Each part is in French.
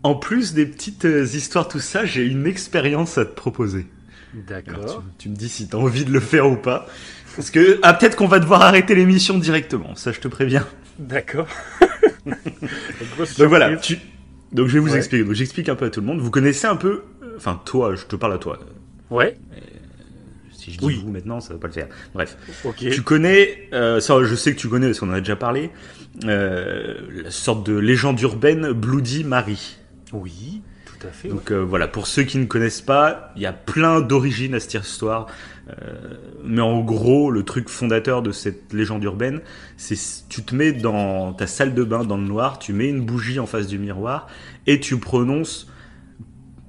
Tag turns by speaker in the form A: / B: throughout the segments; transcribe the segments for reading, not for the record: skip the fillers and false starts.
A: en plus des petites histoires, tout ça, j'ai une expérience à te proposer. Alors,
B: D'accord.
A: tu me dis si t'as envie de le faire ou pas. Parce que peut-être qu'on va devoir arrêter l'émission directement, ça je te préviens.
B: D'accord. Grosse
A: Donc voilà,
B: surprise.
A: donc je vais vous
B: Ouais.
A: expliquer. Donc j'explique un peu à tout le monde. Vous connaissez un peu, enfin toi, je te parle à toi.
B: Ouais.
A: Si je dis
B: Oui.
A: vous maintenant, ça va pas le faire. Bref,
B: Ok.
A: tu connais, ça je sais que tu connais parce qu'on en a déjà parlé, la sorte de légende urbaine Bloody Mary.
B: Oui, tout à fait.
A: Donc voilà, pour ceux qui ne connaissent pas, il y a plein d'origines à cette histoire. Mais en gros, le truc fondateur de cette légende urbaine, c'est tu te mets dans ta salle de bain dans le noir, tu mets une bougie en face du miroir et tu prononces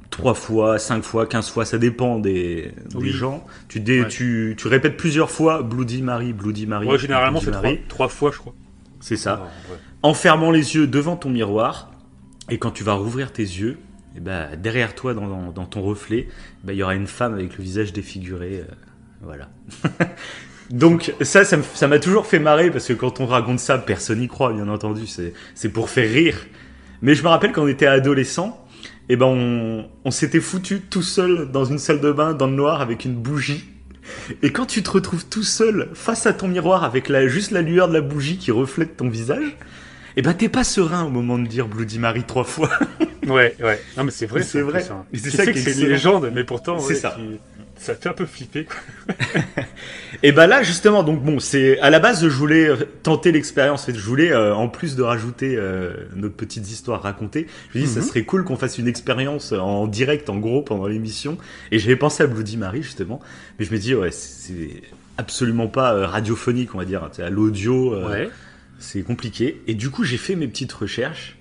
A: 3 fois, 5 fois, 15 fois, ça dépend des
B: Oui.
A: gens.
B: Ouais.
A: Tu répètes plusieurs fois Bloody Mary, Bloody Mary.
B: Ouais, généralement,
A: Bloody
B: c'est
A: Mary.
B: trois fois, je crois.
A: C'est ça.
B: Alors, ouais.
A: En fermant les yeux devant ton miroir, et quand tu vas rouvrir tes yeux, et ben, derrière toi, dans ton reflet, ben, il y aura une femme avec le visage défiguré. Voilà. Donc ça m'a toujours fait marrer, parce que quand on raconte ça, personne n'y croit, bien entendu. C'est pour faire rire. Mais je me rappelle quand on était adolescent, et ben on s'était foutu tout seul dans une salle de bain, dans le noir, avec une bougie. Et quand tu te retrouves tout seul face à ton miroir avec juste la lueur de la bougie qui reflète ton visage, et ben t'es pas serein au moment de dire Bloody Mary 3 fois.
B: Ouais. Non, mais c'est vrai.
A: C'est vrai.
B: Ça.
A: Et c'est
B: Tu
A: ça
B: sais
A: qui
B: que
A: est
B: c'est une
A: excellent.
B: légende, mais pourtant,
A: C'est
B: ouais,
A: ça.
B: ça fait un peu flipper, quoi.
A: Et ben là justement, donc bon, c'est à la base je voulais tenter l'expérience. Je voulais en plus de rajouter notre petites histoires racontées, je me dis ça serait cool qu'on fasse une expérience en direct, en gros, pendant l'émission. Et j'avais pensé à Bloody Mary justement, mais je me dis ouais, c'est absolument pas radiophonique, on va dire. C'est à l'audio.
B: Ouais.
A: C'est compliqué. Et du coup, j'ai fait mes petites recherches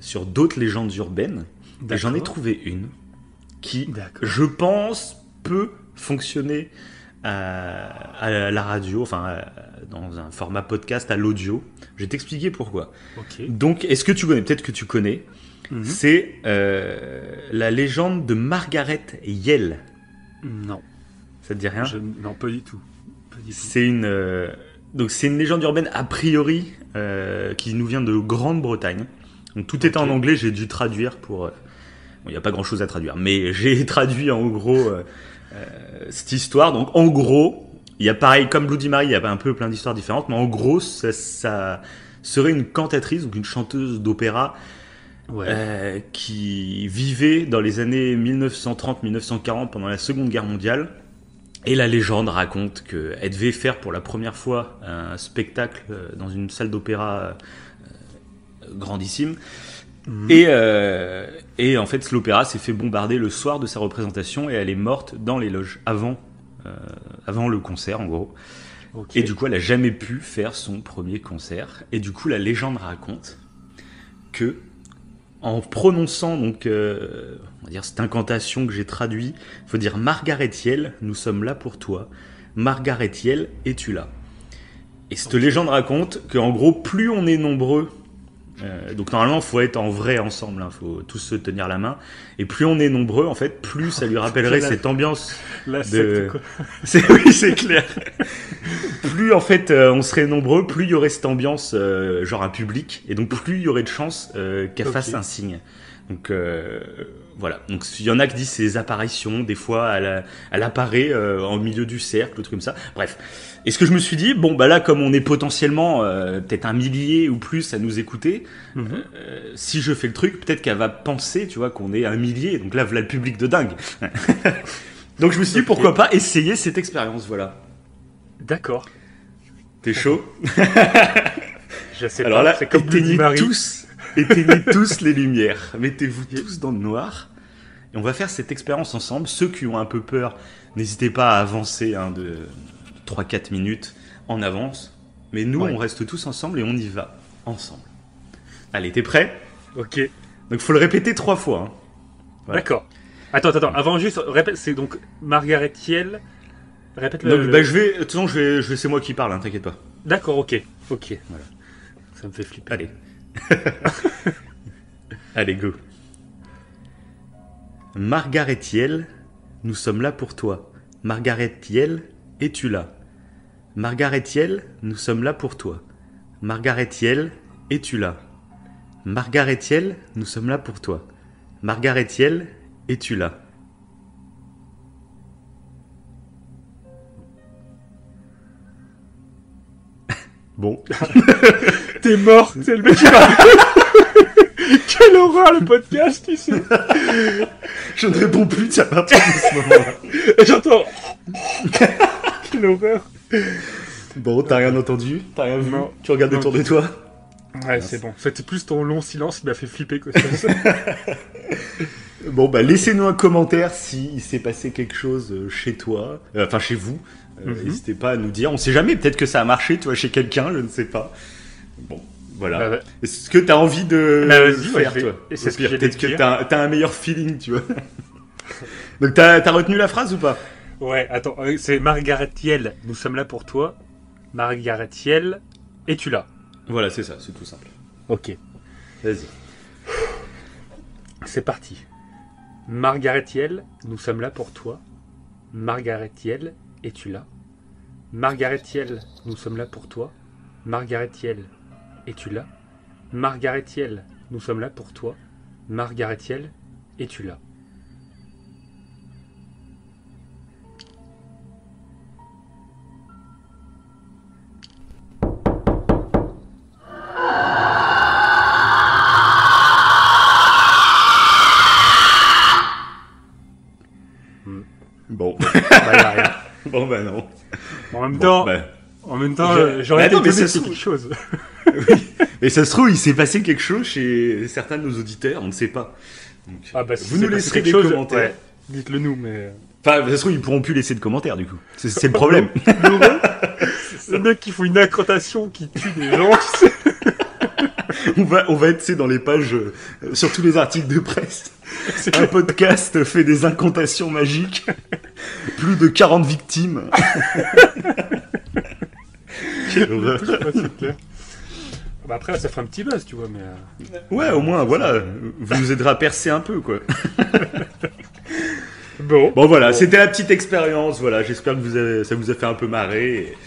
A: sur d'autres légendes urbaines. Et j'en ai
B: D'accord.
A: trouvé une qui,
B: D'accord.
A: je pense, peut fonctionner à la radio, enfin, dans un format podcast, à l'audio. Je vais t'expliquer pourquoi.
B: Ok.
A: Donc, est-ce que tu connais? Peut-être que tu connais.
B: Mhm.
A: C'est la légende de Margaret Yell.
B: Non.
A: Ça te dit rien?
B: Non, pas du tout. Pas du tout.
A: C'est donc c'est une légende urbaine a priori qui nous vient de Grande-Bretagne. Donc tout était en
B: Ok.
A: anglais, j'ai dû traduire pour. Bon, il n'y a pas grand-chose à traduire, mais j'ai traduit en gros cette histoire. Donc en gros, il y a pareil comme Bloody Mary, il y a un peu plein d'histoires différentes, mais en gros ça serait une cantatrice, donc une chanteuse d'opéra
B: Ouais.
A: qui vivait dans les années 1930-1940 pendant la Seconde Guerre mondiale. Et la légende raconte qu'elle devait faire pour la première fois un spectacle dans une salle d'opéra grandissime.
B: Mhm.
A: Et en fait, l'opéra s'est fait bombarder le soir de sa représentation et elle est morte dans les loges avant le concert, en gros.
B: Ok.
A: Et du coup, elle a jamais pu faire son premier concert. Et du coup, la légende raconte que en prononçant donc on va dire cette incantation que j'ai traduit, il faut dire Margaret Yell, nous sommes là pour toi. Margaret Yell, es-tu là? Et cette légende raconte qu'en gros, plus on est nombreux, donc normalement, il faut être en vrai ensemble, il faut tous se tenir la main, et plus on est nombreux, en fait, plus ça lui rappellerait cette ambiance
B: La
A: de...
B: secte, quoi.
A: Oui, c'est clair. Plus en fait on serait nombreux, plus il y aurait cette ambiance genre un public, et donc plus il y aurait de chances qu'elle
B: Ok.
A: fasse un signe. Donc voilà. Donc il y en a qui disent c'est des apparitions, des fois elle apparaît en milieu du cercle, ou truc comme ça. Bref. Et ce que je me suis dit, bon bah là comme on est potentiellement peut-être un millier ou plus à nous écouter,
B: Mhm.
A: si je fais le truc, peut-être qu'elle va penser, tu vois, qu'on est un millier. Donc là voilà le public de dingue. Donc je me suis dit
B: Ok.
A: pourquoi pas essayer cette expérience, voilà.
B: D'accord.
A: T'es chaud?
B: Je sais
A: Alors
B: pas.
A: là,
B: C'est comme Bloody Mary.
A: éteignez tous les lumières. Mettez-vous tous dans le noir. Et on va faire cette expérience ensemble. Ceux qui ont un peu peur, n'hésitez pas à avancer de 3-4 minutes en avance. Mais nous,
B: Ouais.
A: on reste tous ensemble et on y va ensemble. Allez, t'es prêt?
B: Ok.
A: Donc il faut le répéter 3 fois. Hein. Voilà.
B: D'accord. Attends. Avant juste, répète. C'est donc Margaret Yell. Répète le.
A: Donc bah, de toute façon, c'est moi qui parle, hein, t'inquiète pas.
B: D'accord. Ok.
A: Voilà.
B: Ça me fait flipper.
A: Allez. Allez, go. Margaret Yell, nous sommes là pour toi. Margaret Yell, es-tu là? Margaret Yell, nous sommes là pour toi. Margaret Yell, es-tu là? Margarethiel, nous sommes là pour toi. Margarethiel, es-tu là? Bon.
B: T'es mort, c'est le mec qui va... Quelle horreur le podcast, tu sais.
A: Je ne réponds plus à partir de ce moment-là.
B: Et j'entends... Quelle horreur.
A: Bon, t'as rien entendu? T'as rien vu?
B: Non.
A: Tu regardes
B: Non.
A: autour de toi?
B: Ouais, c'est bon. C'était plus ton long silence qui m'a fait flipper que ça.
A: Bon, bah laissez-nous un commentaire si il s'est passé quelque chose chez toi, enfin chez vous. N'hésitez pas à nous dire. On sait jamais, peut-être que ça a marché, tu vois, chez quelqu'un, je ne sais pas. Bon, voilà.
B: Bah, ouais.
A: Est-ce que t'as envie de
B: Vas-y,
A: faire,
B: ouais,
A: toi?
B: et c'est
A: Au
B: ce
A: pire,
B: que j'allais
A: peut-être
B: te
A: que
B: dire.
A: t'as un meilleur feeling, tu vois. Donc t'as retenu la phrase ou pas?
B: Ouais, attends, c'est Margarethiel, nous sommes là pour toi. Margarethiel, es-tu là?
A: Voilà, c'est ça, c'est tout simple.
B: Ok,
A: Vas-y.
B: c'est parti. Margarethiel, nous sommes là pour toi. Margarethiel, es-tu là? Margarethiel, nous sommes là pour toi. Margarethiel, es-tu là? Margarethiel, nous sommes là pour toi. Margarethiel, es-tu là?
A: Bon.
B: Bah, y a rien.
A: Bon, bah non.
B: En même
A: Bon,
B: temps,
A: bah.
B: j'aurais
A: Mais
B: été
A: attends, mais
B: étonné
A: ça
B: qu'il y ait
A: se
B: quelque chose.
A: Et ça se trouve, il s'est passé quelque chose chez certains de nos auditeurs, on ne sait pas. Donc,
B: Ah bah, si
A: vous nous
B: c'est
A: laisserez
B: quelque
A: des
B: chose,
A: commentaires.
B: ouais, dites-le nous, mais...
A: Enfin, ça se trouve, ils pourront plus laisser de commentaires, du coup. C'est le problème.
B: Le mec qui fout une incantation qui tue des gens, tu sais.
A: on va être, tu sais, dans les pages, sur tous les articles de presse. Un podcast fait des incantations magiques. Plus de 40 victimes. Quelle horreur.
B: Ouais, c'est clair. Bah après, ça ferait un petit buzz, tu vois, mais...
A: Ouais, au moins, voilà. Vous nous aiderez à percer un peu, quoi.
B: Bon.
A: Bon, voilà, c'était la petite expérience. Voilà, j'espère que ça vous a fait un peu marrer.